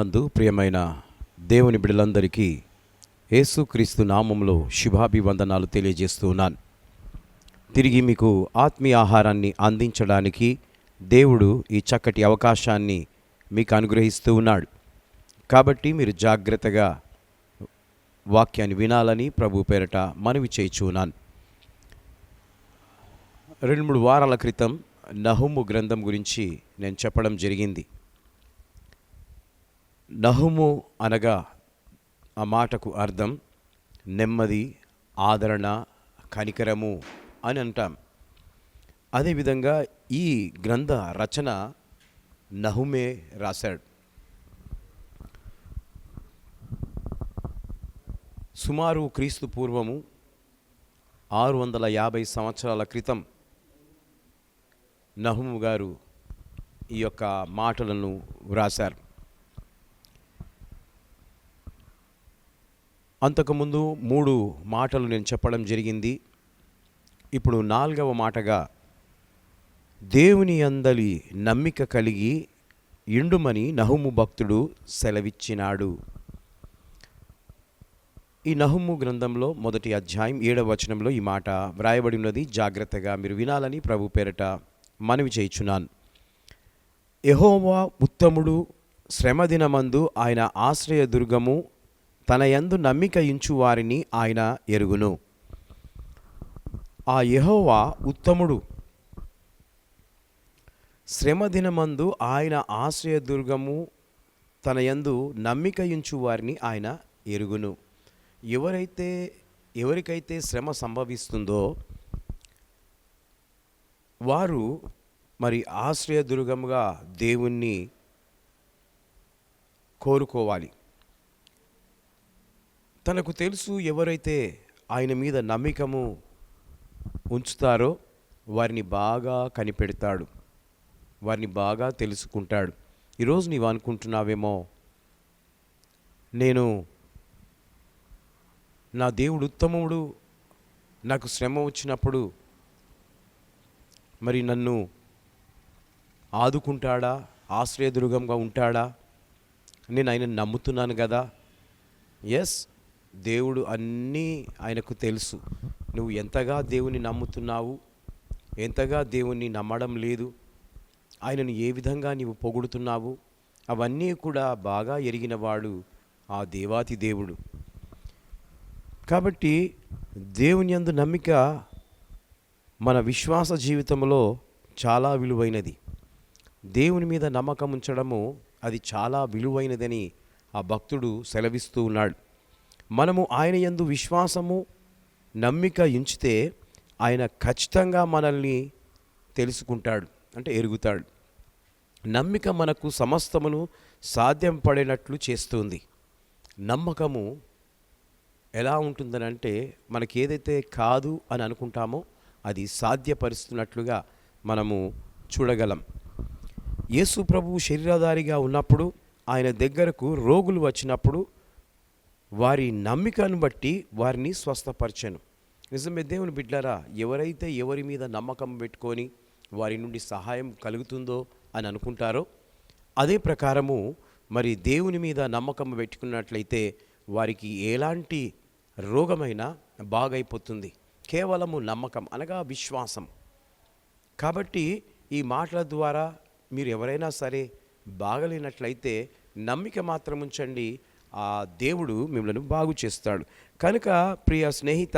ప్రభునందు ప్రియమైన దేవుని బిడ్డలందరికీ యేసుక్రీస్తు నామములో శుభాభివందనాలు తెలియజేస్తూ ఉన్నాను. తిరిగి మీకు ఆత్మీయ ఆహారాన్ని అందించడానికి దేవుడు ఈ చక్కటి అవకాశాన్ని మీకు అనుగ్రహిస్తూ ఉన్నాడు. కాబట్టి మీరు జాగ్రత్తగా వాక్యాన్ని వినాలని ప్రభు పేరట మనవి చేయుచున్నాను. 2-3 వారాల క్రితం నహుము గ్రంథం గురించి నేను చెప్పడం జరిగింది. నహుము అనగా ఆ మాటకు అర్థం నెమ్మది, ఆదరణ, కనికరము అని అంటాం. అదేవిధంగా ఈ గ్రంథ రచన నహుమే రాశాడు. సుమారు క్రీస్తు పూర్వము 650 సంవత్సరాల క్రితం నహుము గారు ఈ యొక్క మాటలను వ్రాశారు. అంతకుముందు 3 మాటలు నేను చెప్పడం జరిగింది. ఇప్పుడు 4వ మాటగా దేవుని యందలి నమ్మిక కలిగి ఇండుమని నహుము భక్తుడు సెలవిచ్చినాడు. ఈ నహుము గ్రంథంలో మొదటి అధ్యాయం 7వ వచనంలో ఈ మాట వ్రాయబడి ఉన్నది. జాగ్రత్తగా మీరు వినాలని ప్రభు పేరట మనవి చేయుచున్నాను. యెహోవా ఉత్తముడు, శ్రమదినమందు ఆయన ఆశ్రయదుర్గము, తన యందు నమ్మిక ఇంచు వారిని ఆయన ఎరుగును. ఆ యెహోవా ఉత్తముడు, శ్రమదినమందు ఆయన ఆశ్రయదుర్గము, తన యందు నమ్మిక ఇంచు వారిని ఆయన ఎరుగును. ఎవరికైతే శ్రమ సంభవిస్తుందో వారు మరి ఆశ్రయదుర్గముగా దేవుణ్ణి కోరుకోవాలి. తనకు తెలుసు, ఎవరైతే ఆయన మీద నమ్మకము ఉంచుతారో వారిని బాగా కనిపెడతాడు, వారిని బాగా తెలుసుకుంటాడు. ఈరోజు నీవు అనుకుంటున్నావేమో, నా దేవుడు ఉత్తముడు, నాకు శ్రమ వచ్చినప్పుడు మరి నన్ను ఆదుకుంటాడా, ఆశ్రయదుర్గంగా ఉంటాడా, నేను ఆయనను నమ్ముతున్నాను కదా. ఎస్, దేవుడు అన్నీ ఆయనకు తెలుసు. నువ్వు ఎంతగా దేవుని నమ్ముతున్నావు, ఎంతగా దేవుణ్ణి నమ్మడం లేదు, ఆయనను ఏ విధంగా నీవు పొగుడుతున్నావు, అవన్నీ కూడా బాగా ఎరిగినవాడు ఆ దేవాతి దేవుడు. కాబట్టి దేవుని యందు నమ్మిక మన విశ్వాస జీవితంలో చాలా విలువైనది. దేవుని మీద నమ్మకం ఉంచడము అది చాలా విలువైనదని ఆ భక్తుడు సెలవిస్తూ ఉన్నాడు. మనము ఆయన యందు విశ్వాసము, నమ్మిక ఉంచితే ఆయన ఖచ్చితంగా మనల్ని తెలుసుకుంటాడు, అంటే ఎరుగుతాడు. నమ్మిక మనకు సమస్తమును సాధ్యం పడినట్లు చేస్తుంది. నమ్మకము ఎలా ఉంటుందనంటే, మనకి ఏదైతే కాదు అని అనుకుంటామో అది సాధ్యపరుస్తున్నట్లుగా మనము చూడగలం. యేసు ప్రభువు శరీరధారిగా ఉన్నప్పుడు ఆయన దగ్గరకు రోగులు వచ్చినప్పుడు వారి నమ్మికను బట్టి వారిని స్వస్థపరచెను. నిజమే దేవుని బిడ్డలారా, ఎవరైతే ఎవరి మీద నమ్మకం పెట్టుకొని వారి నుండి సహాయం కలుగుతుందో అని అనుకుంటారో, అదే ప్రకారము మరి దేవుని మీద నమ్మకం పెట్టుకున్నట్లయితే వారికి ఎలాంటి రోగమైనా బాగైపోతుంది. కేవలము నమ్మకం అనగా విశ్వాసం. కాబట్టి ఈ మాటల ద్వారా మీరు ఎవరైనా సరే బాగలేనట్లయితే నమ్మిక మాత్రం ఉంచండి, ఆ దేవుడు మిమ్మల్ని బాగు చేస్తాడు. కనుక ప్రియ స్నేహిత,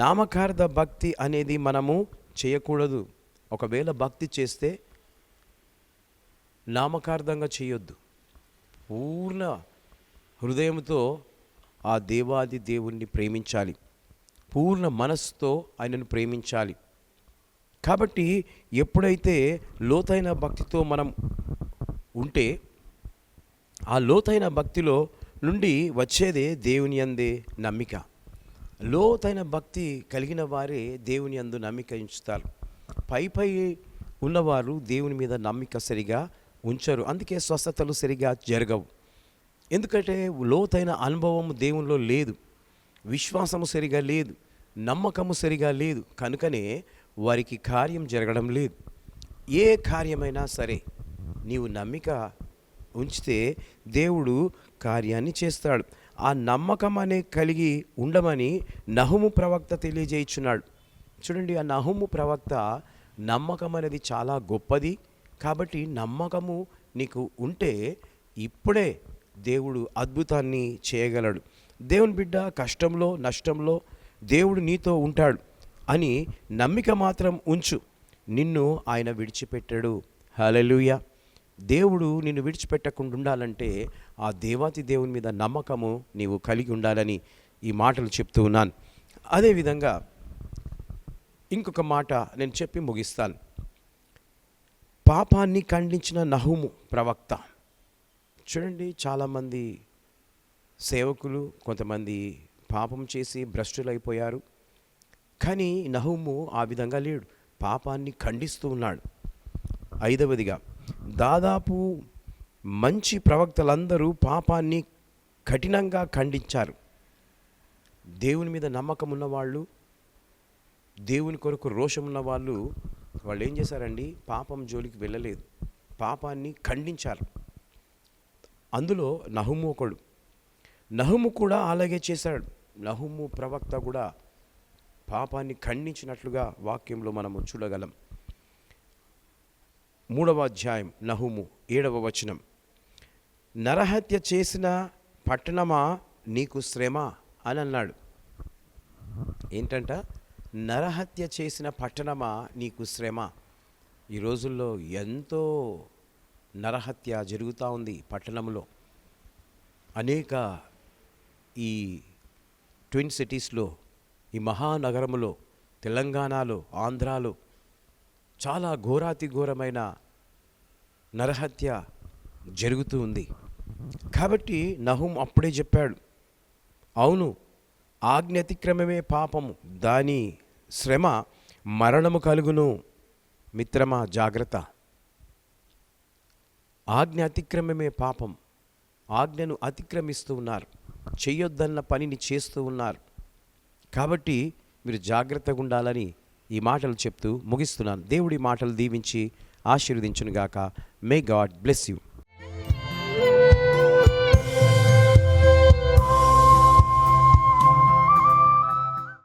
నామకార్థ భక్తి అనేది మనము చేయకూడదు. ఒకవేళ భక్తి చేస్తే నామకార్థంగా చేయొద్దు. పూర్ణ హృదయంతో ఆ దేవాది దేవుణ్ణి ప్రేమించాలి, పూర్ణ మనస్సుతో ఆయనను ప్రేమించాలి. కాబట్టి ఎప్పుడైతే లోతైన భక్తితో మనం ఉంటే, ఆ లోతైన భక్తిలో నుండి వచ్చేదే దేవుని యందే నమ్మిక. లోతైన భక్తి కలిగిన వారే దేవుని యందు నమ్మిక ఉంచుతారు. పై ఉన్నవారు దేవుని మీద నమ్మిక సరిగా ఉంచరు. అందుకే స్వస్థతలు సరిగా జరగవు. ఎందుకంటే లోతైన అనుభవం దేవునిలో లేదు, విశ్వాసము సరిగా లేదు, నమ్మకము సరిగా లేదు. కనుకనే వారికి కార్యం జరగడం లేదు. ఏ కార్యమైనా సరే నీవు నమ్మిక ఉంచితే దేవుడు కార్యాన్ని చేస్తాడు. ఆ నమ్మకం అనే కలిగి ఉండమని నహుము ప్రవక్త తెలియజేయుచున్నాడు. చూడండి, ఆ నహుము ప్రవక్త నమ్మకం అనేది చాలా గొప్పది కాబట్టి నమ్మకము నీకు ఉంటే ఇప్పుడే దేవుడు అద్భుతాన్ని చేయగలడు. దేవుని బిడ్డ, కష్టంలో నష్టంలో దేవుడు నీతో ఉంటాడు అని నమ్మిక మాత్రం ఉంచు. నిన్ను ఆయన విడిచిపెట్టాడు. హల్లెలూయా. దేవుడు నిన్ను విడిచిపెట్టకుండా ఉండాలంటే ఆ దేవాతి దేవుని మీద నమ్మకము నీవు కలిగి ఉండాలని ఈ మాటలు చెప్తూ ఉన్నాను. అదేవిధంగా ఇంకొక మాట నేను చెప్పి ముగిస్తాను. పాపాన్ని ఖండించిన నహుము ప్రవక్త. చూడండి, చాలామంది సేవకులు కొంతమంది పాపం చేసి భ్రష్టులైపోయారు. కానీ నహుము ఆ విధంగా లేడు, పాపాన్ని ఖండిస్తూ ఉన్నాడు. ఐదవదిగా, దాదాపు మంచి ప్రవక్తలందరూ పాపాన్ని కఠినంగా ఖండించారు. దేవుని మీద నమ్మకం ఉన్నవాళ్ళు, దేవుని కొరకు రోషం ఉన్న వాళ్ళు ఏం చేశారండి? పాపం జోలికి వెళ్ళలేదు, పాపాన్ని ఖండించారు. అందులో నహుము ఒకడు. నహుము కూడా అలాగే చేశాడు. నహుము ప్రవక్త కూడా పాపాన్ని ఖండించినట్లుగా వాక్యంలో మనము చూడగలం. 3వ అధ్యాయం నహుము 7వ వచనం. నరహత్య చేసిన పట్టణమా నీకు శ్రమ అని అన్నాడు. ఏంటంట? నరహత్య చేసిన పట్టణమా నీకు శ్రమ. ఈ రోజుల్లో ఎంతో నరహత్య జరుగుతూ ఉంది పట్టణంలో. అనేక ఈ ట్విన్ సిటీస్లో, ఈ మహానగరంలో, తెలంగాణలో, ఆంధ్రాలో చాలా ఘోరాతి ఘోరమైన నరహత్య జరుగుతూ ఉంది. కాబట్టి నహుం అప్పుడే చెప్పాడు, అవును, ఆజ్ఞ అతిక్రమమే పాపము, దాని శ్రమ మరణము కలుగును. మిత్రమా జాగ్రత్త. ఆజ్ఞ అతిక్రమమే పాపం. ఆజ్ఞను అతిక్రమిస్తూ ఉన్నారు, చెయ్యొద్దన్న పనిని చేస్తూ ఉన్నారు. కాబట్టి మీరు జాగ్రత్తగా ఉండాలని ఈ మాటలు చెప్తూ ముగిస్తున్నాను. దేవుడి మాటలు దీవించి ఆశీర్వదించునుగాక. May God bless you.